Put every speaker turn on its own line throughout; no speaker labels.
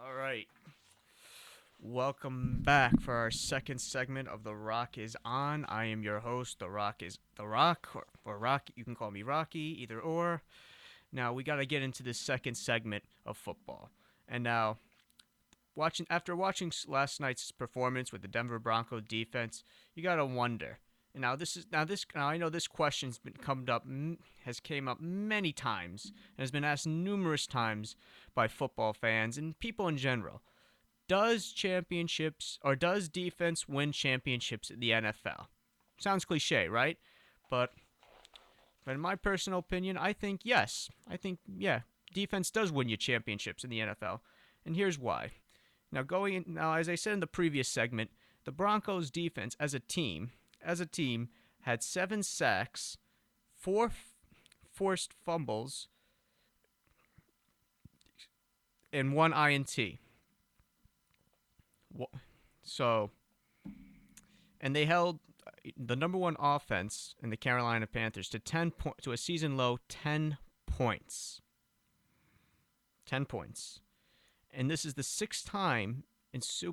All right. Welcome back for our second segment of The Rock is On. I am your host. The Rock is The Rock, or Rock. You can call me Rocky, either or. Now we got to get into this second segment of football. And now, after watching last night's performance with the Denver Broncos defense, you got to wonder. And now I know this question's been has came up many times and has been asked numerous times by football fans and people in general. Does defense win championships in the NFL? Sounds cliche, right? But in my personal opinion, I think yes. I think yeah, defense does win you championships in the NFL. And here's why. Now as I said in the previous segment, the Broncos defense as a team had 7 sacks, 4 forced fumbles, and 1 INT. So, and they held the number one offense in the Carolina Panthers to to a season low 10 points. 10 points. And this is the sixth time this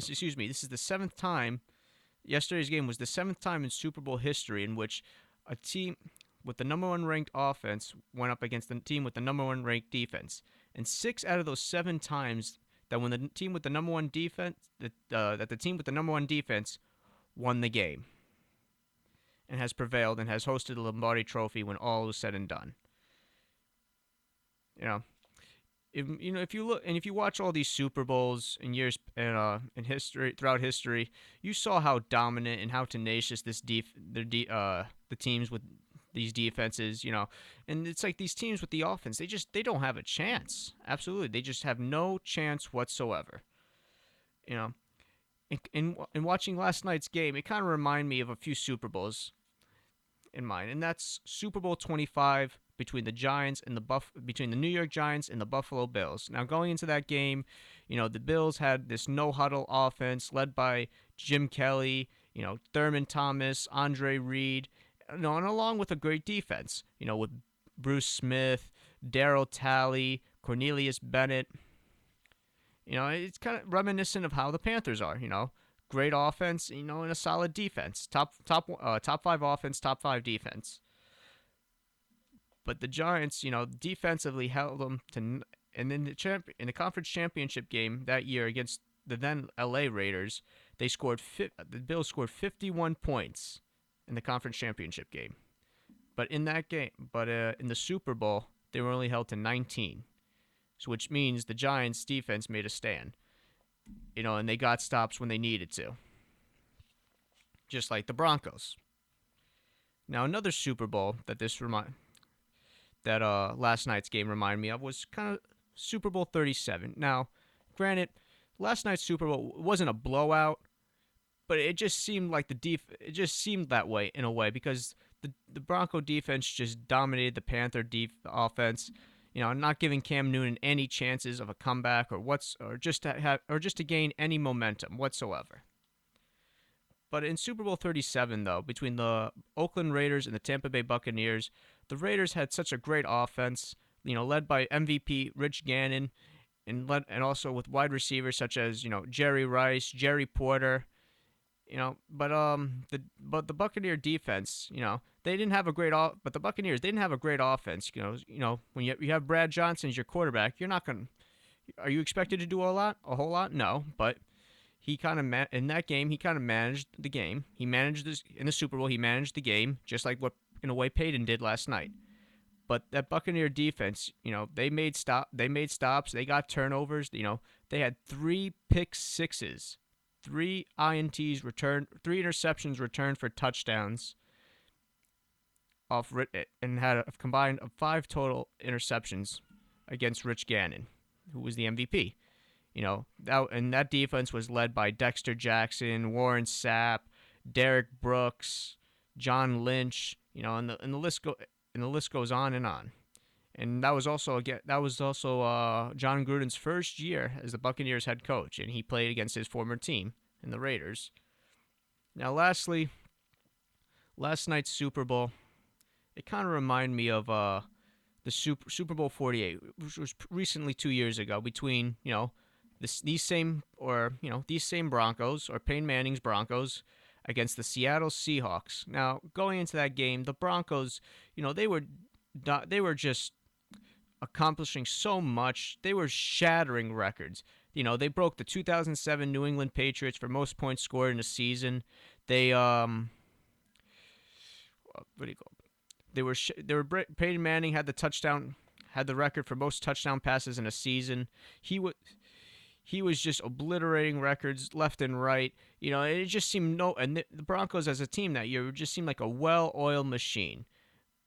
is the seventh time. Yesterday's game was the seventh time in Super Bowl history in which a team with the number one ranked offense went up against the team with the number one ranked defense. And 6 out of those 7 times that when the team with the number one defense that the team with the number one defense won the game and has prevailed and has hosted the Lombardi Trophy when all is said and done. You know, if you look and if you watch all these Super Bowls in history throughout history, you saw how dominant and how tenacious the teams with these defenses, and it's like these teams with the offense, they don't have a chance. Absolutely, they just have no chance whatsoever. You know, in watching last night's game, it kind of reminded me of a few Super Bowls in mind, and that's Super Bowl 25 between the New York Giants and the Buffalo Bills. Now going into that game, the Bills had this no huddle offense led by Jim Kelly, Thurman Thomas, Andre Reed, and along with a great defense, with Bruce Smith, Daryl Talley, Cornelius Bennett. It's kind of reminiscent of how the Panthers are. Great offense, and a solid defense. Top 5 offense, top 5 defense. But the Giants, defensively held them to, and in the conference championship game that year against the then LA Raiders, the Bills scored 51 points in the conference championship game. But in the Super Bowl, they were only held to 19. So which means the Giants defense made a stand. And they got stops when they needed to. Just like the Broncos. Now another Super Bowl that last night's game reminded me of was kind of Super Bowl 37. Now, granted, last night's Super Bowl wasn't a blowout, but it just seemed like it just seemed that way in a way because the Bronco defense just dominated the Panther offense. Not giving Cam Newton any chances of a comeback or just to gain any momentum whatsoever. But in Super Bowl 37, though, between the Oakland Raiders and the Tampa Bay Buccaneers, the Raiders had such a great offense, led by MVP Rich Gannon, and also with wide receivers such as Jerry Rice, Jerry Porter. But the Buccaneer defense, they didn't have a but the Buccaneers they didn't have a great offense. When you have Brad Johnson as your quarterback, you're not gonna. Are you expected to do a whole lot? No, but he kind of in that game he kind of managed the game. He managed this in the Super Bowl. He managed the game just like what in a way Peyton did last night. But that Buccaneer defense, they made stops. They got turnovers. They had 3 pick sixes, 3 INTs returned, 3 interceptions returned for touchdowns. And had a combined of 5 total interceptions against Rich Gannon, who was the MVP. That defense was led by Dexter Jackson, Warren Sapp, Derek Brooks, John Lynch, and the list goes on and on. And that was also John Gruden's first year as the Buccaneers head coach, and he played against his former team in the Raiders. Now, lastly, last night's Super Bowl, it kind of reminded me of the Super Bowl 48, which was recently 2 years ago between these same or these same Broncos or Peyton Manning's Broncos against the Seattle Seahawks. Now, going into that game, the Broncos, they were just accomplishing so much. They were shattering records. They broke the 2007 New England Patriots for most points scored in a season. They what do you call it? Peyton Manning had the record for most touchdown passes in a season. He was just obliterating records left and right. It just seemed and the Broncos as a team that year just seemed like a well-oiled machine.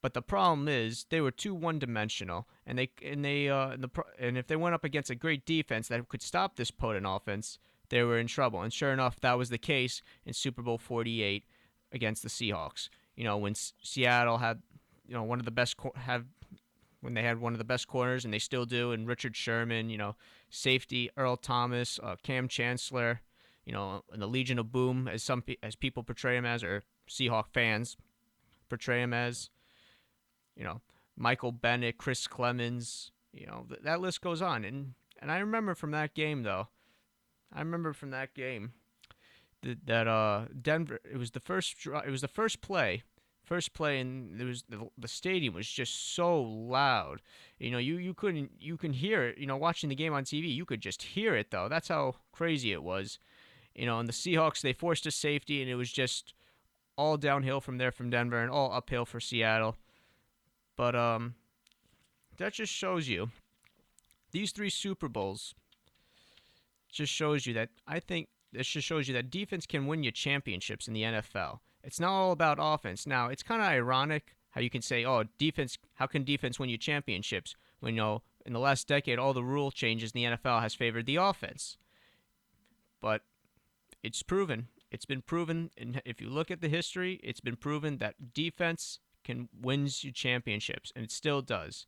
But the problem is they were too one-dimensional, and if they went up against a great defense that could stop this potent offense, they were in trouble. And sure enough, that was the case in Super Bowl 48 against the Seahawks. When Seattle had, one of the best have when they had one of the best corners, and they still do, and Richard Sherman, safety Earl Thomas, Cam Chancellor, and the Legion of Boom, as people portray him as, or Seahawk fans portray him as. Michael Bennett, Chris Clemens, that list goes on. And I remember from that game though. I remember from that game that Denver. It was the first play. First play, and the stadium was just so loud. You can hear it. Watching the game on TV, you could just hear it though. That's how crazy it was. And the Seahawks, they forced a safety, and it was just all downhill from there from Denver, and all uphill for Seattle. But that just shows you these three Super Bowls. Just shows you that I think this just shows you that defense can win you championships in the NFL. It's not all about offense. Now, it's kind of ironic how you can say, "Oh, defense. How can defense win you championships?" When in the last decade, all the rule changes in the NFL has favored the offense. But it's proven. It's been proven, and if you look at the history, it's been proven that defense can wins you championships, and it still does.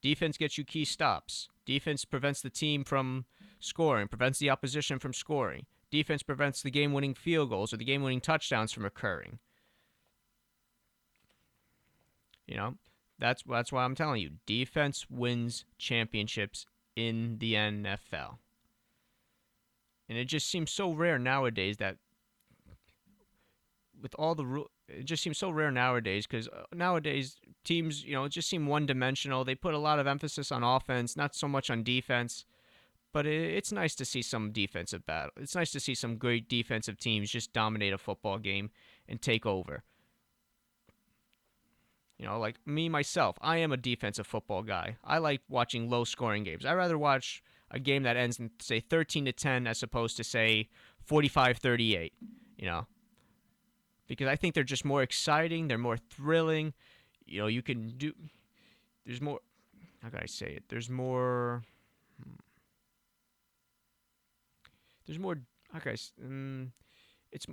Defense gets you key stops. Defense prevents the team from scoring, prevents the opposition from scoring. Defense prevents the game-winning field goals or the game-winning touchdowns from occurring. That's why I'm telling you, defense wins championships in the NFL. And it just seems so rare nowadays that with all the rules, it just seems so rare nowadays because nowadays teams, just seem one-dimensional. They put a lot of emphasis on offense, not so much on defense. But it's nice to see some defensive battle. It's nice to see some great defensive teams just dominate a football game and take over. Like me myself, I am a defensive football guy. I like watching low-scoring games. I'd rather watch a game that ends in say 13-10 as opposed to say 45-38. Because I think they're just more exciting. They're more thrilling. You can do. There's more. How can I say it? There's more. There's more. Okay, it's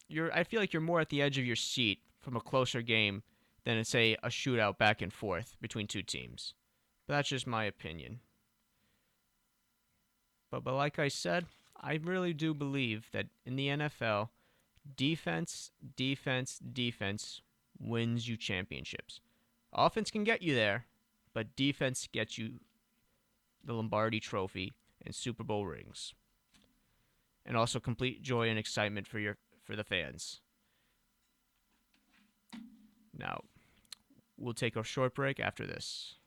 you're. I feel like you're more at the edge of your seat from a closer game than say a shootout back and forth between two teams. But that's just my opinion. But like I said, I really do believe that in the NFL, defense, defense, defense wins you championships. Offense can get you there, but defense gets you the Lombardi Trophy and Super Bowl rings. And also complete joy and excitement for the fans. Now, we'll take a short break after this.